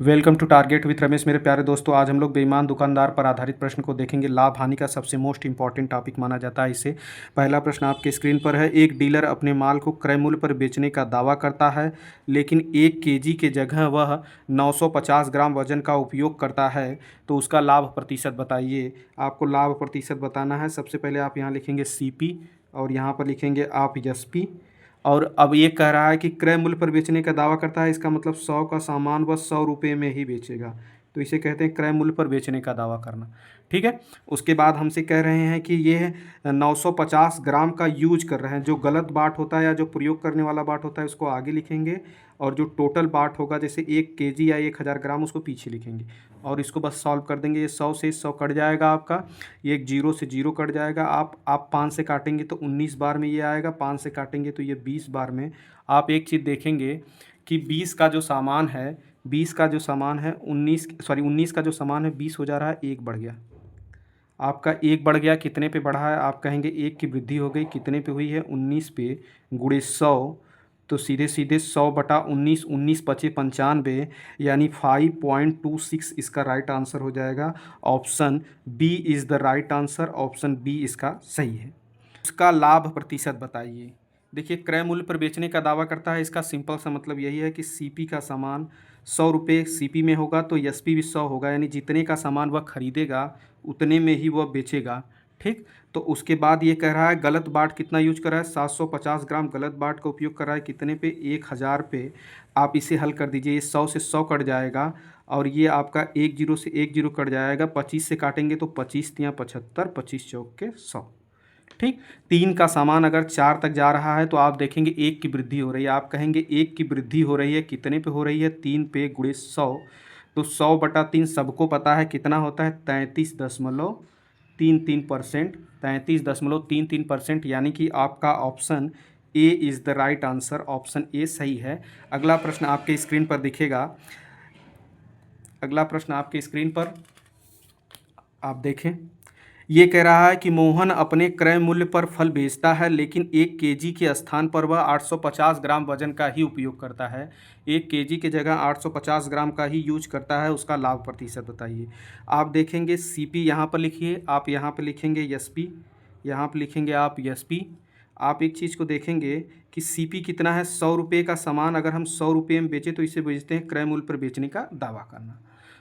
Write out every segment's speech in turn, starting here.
Welcome to target with Ramesh. मेरे प्यारे दोस्तों, आज हम लोग बेईमान दुकानदार पर आधारित प्रश्न को देखेंगे। लाभ हानि का सबसे मोस्ट इंपॉर्टेंट टॉपिक माना जाता है इसे। पहला प्रश्न आपके स्क्रीन पर है। एक डीलर अपने माल को क्रय मूल्य पर बेचने का दावा करता है, लेकिन 1 केजी के जगह वह 950 ग्राम वजन का उपयोग करता है, तो उसका लाभ प्रतिशत बताइए। आपको लाभ प्रतिशत बताना है। सबसे पहले आप यहाँ लिखेंगे CP और यहाँ पर लिखेंगे आप SP। और अब ये कह रहा है कि क्रय मूल्य पर बेचने का दावा करता है, इसका मतलब 100 का सामान वह 100 रुपये में ही बेचेगा, तो इसे कहते हैं क्रय मूल्य पर बेचने का दावा करना। ठीक है। उसके बाद हमसे कह रहे हैं कि ये 950 ग्राम का यूज कर रहे हैं। जो गलत बाट होता है या जो प्रयोग करने वाला बाट होता है उसको आगे लिखेंगे, और जो टोटल बाट होगा जैसे 1 केजी या 1000 ग्राम उसको पीछे लिखेंगे, और इसको बस सॉल्व कर देंगे। ये 100 से 100 कट जाएगा आपका, ये 0 से 0 कट जाएगा। आप 5 से काटेंगे तो 19 बार में ये आएगा, 5 से काटेंगे तो ये 20 बार में। आप एक चीज़ देखेंगे कि 20 का जो सामान है, 20 का जो सामान है 19 का जो सामान है 20 हो जा रहा है, 1 बढ़ गया आपका। 1 बढ़ गया, कितने पे बढ़ा है? आप कहेंगे 1 की वृद्धि हो गई, कितने पे हुई है? 19 पे गुणे 100, तो सीधे सीधे 100/19, 19 पचे 95, यानी 5.26 इसका राइट आंसर हो जाएगा। Option B is the right answer. Option B इसका सही है। उसका लाभ प्रतिशत बताइए। देखिए, क्रय मूल्य पर बेचने का दावा करता है, इसका सिंपल सा मतलब यही है कि CP का सामान 100 रुपये CP में होगा तो SP भी 100 होगा, यानी जितने का सामान वह खरीदेगा उतने में ही वह बेचेगा। ठीक। तो उसके बाद ये कह रहा है गलत बाट कितना यूज कर रहा है? 750 ग्राम गलत बाट का उपयोग कर रहा है। कितने पे? 1000 पे। आप इसे हल कर दीजिए। ये 100 से 100 कट जाएगा, और ये आपका 10 से 10 कट जाएगा। 25 से काटेंगे तो 25 तियाँ 75, 25 चौक के 100। ठीक। 3 का सामान अगर 4 तक जा रहा है तो आप देखेंगे 1 की वृद्धि हो रही है। आप कहेंगे 1 की वृद्धि हो रही है, कितने पे हो रही है? 3 पे गुणे 100, तो 100/3 सबको पता है कितना होता है? 33.33%। 33.33%, यानी कि आपका option A is the right answer. Option A सही है। अगला प्रश्न आपके स्क्रीन पर दिखेगा। अगला प्रश्न आपके स्क्रीन पर आप देखें। ये कह रहा है कि मोहन अपने क्रय मूल्य पर फल बेचता है, लेकिन 1 केजी के स्थान पर वह 850 ग्राम वजन का ही उपयोग करता है। 1 केजी की जगह 850 ग्राम का ही यूज करता है, उसका लाभ प्रतिशत बताइए। आप देखेंगे CP यहाँ पर लिखिए, आप यहाँ पर लिखेंगे SP, यहाँ पर लिखेंगे आप SP। आप एक चीज़ को देखेंगे कि CP कितना है? 100 रुपये का सामान अगर हम 100 रुपये में बेचें तो इसे बेचते हैं क्रय मूल्य पर बेचने का दावा करना।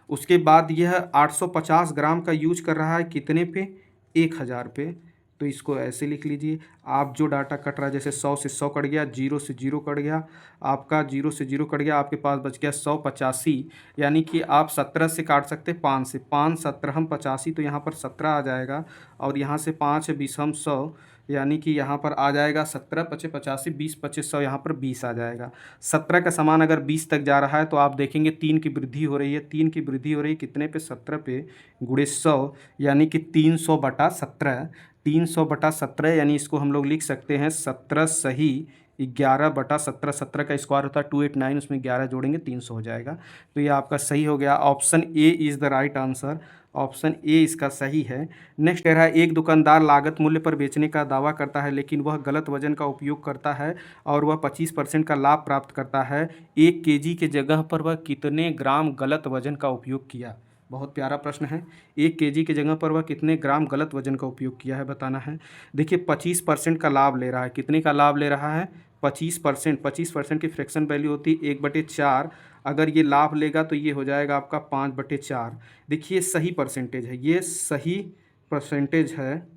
उसके बाद यह 850 ग्राम का यूज कर रहा है, कितने पे? 1000 पे। तो इसको ऐसे लिख लीजिए। आप जो डाटा कट रहा है, जैसे 100 से 100 कट गया, 0 से 0 कट गया, आपका 0 से 0 कट गया, आपके पास बच गया 185, यानी कि आप 17 से काट सकते, 5 से। 5 17 हम 85, तो यहाँ पर 17 आ जाएगा, और यहाँ से 5 20 हम 100, यानी कि यहाँ पर आ जाएगा 17 पचे 85, 20 पचे 100, यहाँ पर 20 आ जाएगा। 17 का सामान अगर 20 तक जा रहा है तो आप देखेंगे 3 की वृद्धि हो रही है। 3 की वृद्धि हो रही है, कितने पे? 17 पे गुणे 100, यानी कि 300/17। 300/17, यानी इसको हम लोग लिख सकते हैं 17 सही 11/17। 17 का स्क्वायर होता है 289, उसमें 11 जोड़ेंगे 300 हो जाएगा। तो ये आपका सही हो गया। Option A is the right answer. Option A इसका सही है। नेक्स्ट कह रहा है, एक दुकानदार लागत मूल्य पर बेचने का दावा करता है, लेकिन वह गलत वजन का उपयोग करता है और वह 25% का लाभ प्राप्त करता है। 1 केजी के जगह पर वह कितने ग्राम गलत वजन का उपयोग किया? बहुत प्यारा प्रश्न है। 1 केजी की जगह पर वह कितने ग्राम गलत वजन का उपयोग किया है, बताना है। देखिए, 25% का लाभ ले रहा है। कितने का लाभ ले रहा है? 25%। 25% की फ्रैक्शन वैल्यू होती है 1/4। अगर ये लाभ लेगा तो ये हो जाएगा आपका 5/4। देखिए, सही परसेंटेज है, ये सही परसेंटेज है।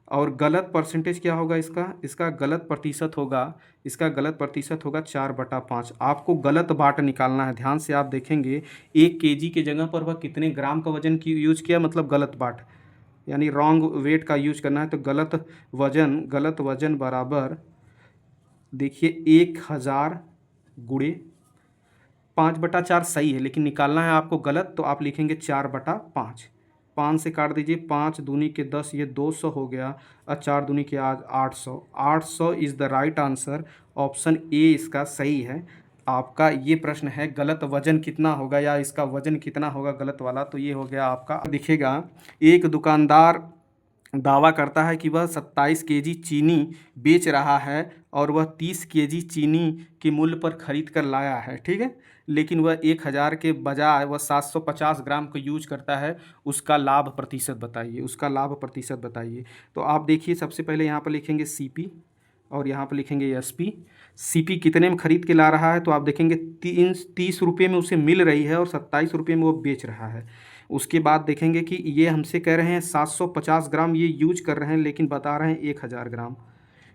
और गलत परसेंटेज क्या होगा इसका गलत प्रतिशत होगा, इसका गलत प्रतिशत होगा 4/5। आपको गलत बाट निकालना है। ध्यान से आप देखेंगे 1 केजी के जगह पर वह कितने ग्राम का वजन की यूज किया, मतलब गलत बाट, यानी रॉन्ग वेट का यूज करना है। तो गलत वजन बराबर, देखिए 1000 गुणे 5/4 सही है, लेकिन निकालना है आपको गलत, तो आप लिखेंगे 4/5। 5 से काट दीजिए, 5 दूनी के 10, ये 200 हो गया, और 4 दूनी के आज 800। 800 is the right answer. Option A इसका सही है। आपका ये प्रश्न है गलत वजन कितना होगा, या इसका वजन कितना होगा गलत वाला, तो ये हो गया आपका। दिखेगा, एक दुकानदार दावा करता है कि वह 27 केजी चीनी बेच रहा है और वह 30 केजी चीनी के मूल्य पर खरीद कर लाया है। ठीक है, लेकिन वह 1000 के बजाय वह 750 ग्राम को यूज करता है, उसका लाभ प्रतिशत बताइए, उसका लाभ प्रतिशत बताइए। तो आप देखिए सबसे पहले यहाँ पर लिखेंगे सीपी और यहाँ पर लिखेंगे एसपी। सीपी कितने में ख़रीद के ला रहा है, तो आप देखेंगे 30 रुपये में उसे मिल रही है और 27 रुपये में वो बेच रहा है। उसके बाद देखेंगे कि ये हमसे कह रहे हैं 750 ग्राम ये यूज कर रहे हैं, लेकिन बता रहे हैं 1000 ग्राम।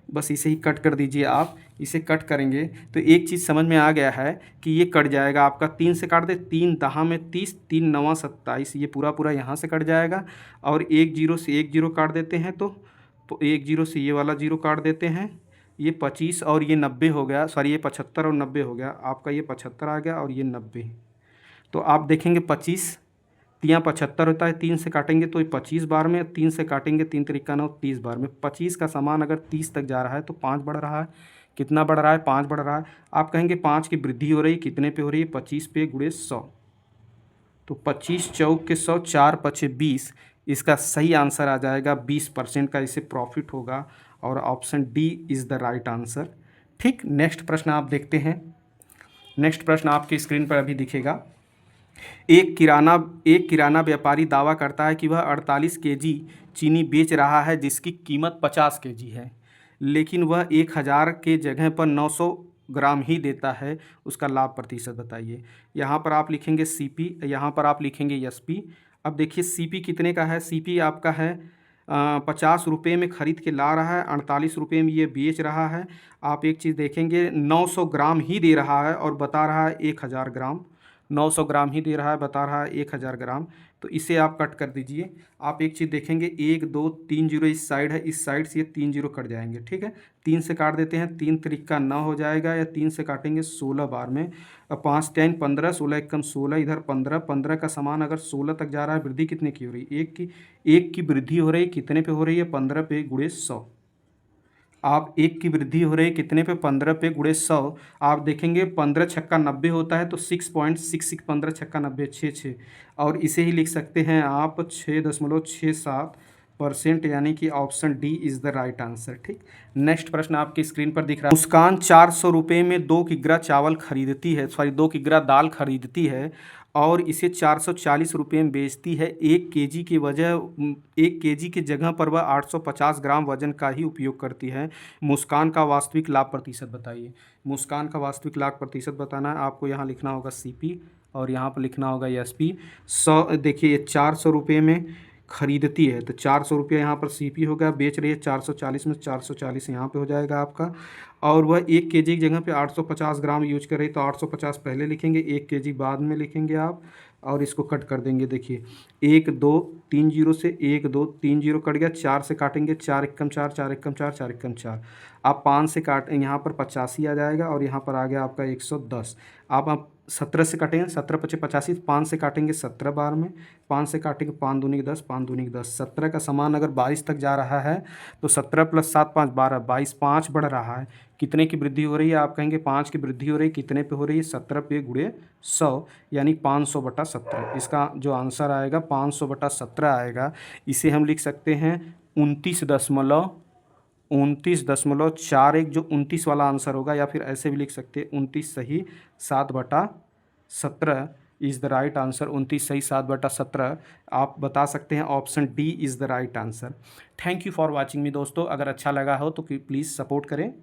बस इसे ही कट कर दीजिए आप। इसे कट करेंगे तो एक चीज़ समझ में आ गया है कि ये कट जाएगा आपका 3 से काट दे, 3 दहा में 30, 3 नवा 27, ये पूरा पूरा यहाँ से कट जाएगा। और 1 जीरो से 1 जीरो काट देते हैं तो 1 जीरो से ये वाला जीरो काट देते हैं, ये 25 और ये 90 हो गया, सॉरी ये 75 और 90 हो गया आपका, ये 75 आ गया और ये 90। तो आप देखेंगे 25 तियाँ 75 होता है, 3 से काटेंगे तो ये 25 बार में, 3 से काटेंगे 3 तरीका 9 30 बार में। 25 का सामान अगर 30 तक जा रहा है तो 5 बढ़ रहा है, कितना बढ़ रहा है, 5 बढ़ रहा है। आप कहेंगे 5 की वृद्धि हो रही है, कितने पे हो रही है, 25 पे गुणे 100। तो 25 चौक के 100, 4 पचे 20, इसका सही आंसर आ जाएगा 20% का इसे प्रॉफिट होगा और option D is the right answer. ठीक, नेक्स्ट प्रश्न आप देखते हैं। नेक्स्ट प्रश्न आपकी स्क्रीन पर अभी दिखेगा। एक किराना व्यापारी दावा करता है कि वह 48 केजी चीनी बेच रहा है जिसकी कीमत 50 केजी है, लेकिन वह 1000 के जगह पर 900 ग्राम ही देता है, उसका लाभ प्रतिशत बताइए। यहाँ पर आप लिखेंगे सीपी, यहाँ पर आप लिखेंगे एसपी। अब देखिए सीपी कितने का है, सीपी आपका है 50 रुपये में ख़रीद के ला रहा है, 48 रुपये में ये बेच रहा है। आप एक चीज़ देखेंगे 900 ग्राम ही दे रहा है और बता रहा है 1000 ग्राम, 900 ग्राम ही दे रहा है, बता रहा है 1000 ग्राम। तो इसे आप कट कर दीजिए। आप एक चीज़ देखेंगे 1 2 3 जीरो इस साइड है, इस साइड से ये 3 जीरो कट जाएंगे। ठीक है, 3 से काट देते हैं, 3 तरीका 9 हो जाएगा, या 3 से काटेंगे 16 बार में। अब 5 10 15, 16 एकम 16, इधर 15, 15 का सामान अगर 16 तक जा रहा है, वृद्धि कितने की हो रही है, एक की वृद्धि हो रही है, कितने पे हो रही है, 15 पे गुणे 100। आप 1 की वृद्धि हो रही है कितने पे, 15 पे गुणे 100। आप देखेंगे 15 छक्का 90 होता है, तो 6.66, 15 छक्का 90, 6 और इसे ही लिख सकते हैं आप 6.67%, यानी कि option D is the right answer. ठीक, नेक्स्ट प्रश्न आपकी स्क्रीन पर दिख रहा है। मुस्कान 400 रुपये में 2 किग्रा चावल खरीदती है, 2 किग्रा दाल खरीदती है और इसे 440 रुपये में बेचती है। 1 केजी की जगह पर वह 850 ग्राम वजन का ही उपयोग करती है। मुस्कान का वास्तविक लाभ प्रतिशत बताइए। मुस्कान का वास्तविक लाभ प्रतिशत बताना है आपको, यहाँ लिखना होगा सीपी और यहाँ पर लिखना होगा एसपी। 100 देखिए ये 400 रुपये में खरीदती है, तो 400 रुपये यहाँ पर सीपी हो गया, बेच रही है 440 में, 440 यहाँ पे हो जाएगा आपका। और वह 1 केजी की जगह पे 850 ग्राम यूज कर रही है, तो 850 पहले लिखेंगे, 1 केजी बाद में लिखेंगे आप और इसको कट कर देंगे। देखिए 1 2 3 जीरो से 1 2 3 जीरो कट गया, 4 से काटेंगे, 4 एकम 4, 4 एकम 4, 4 एकम 4। आप 5 से काट, यहाँ पर 85 आ जाएगा और यहाँ पर आ गया आपका 110। आप 17 से काटेंगे, 17 पचे 85, 5 से काटेंगे 17 बार में, 5 से काटेंगे 5 दूनी 10, 5 दूनी 10। 17 का सामान अगर 22 तक जा रहा है तो 17 + 7 5 12, 22, 5 बढ़ रहा है, कितने की वृद्धि हो रही है, आप कहेंगे 5 की वृद्धि हो रही है, कितने पे हो रही है, 17 पे गुणे 100, यानी 500/17। इसका जो आंसर आएगा 500/17 आएगा। इसे हम लिख सकते हैं 29.41, जो 29 वाला आंसर होगा, या फिर ऐसे भी लिख सकते हैं 29 सही 7/17 इज़ द राइट आंसर। 29 सही 7/17 आप बता सकते हैं, option D is the right answer. Thank you for watching मी दोस्तों। अगर अच्छा लगा हो तो प्लीज़ सपोर्ट करें।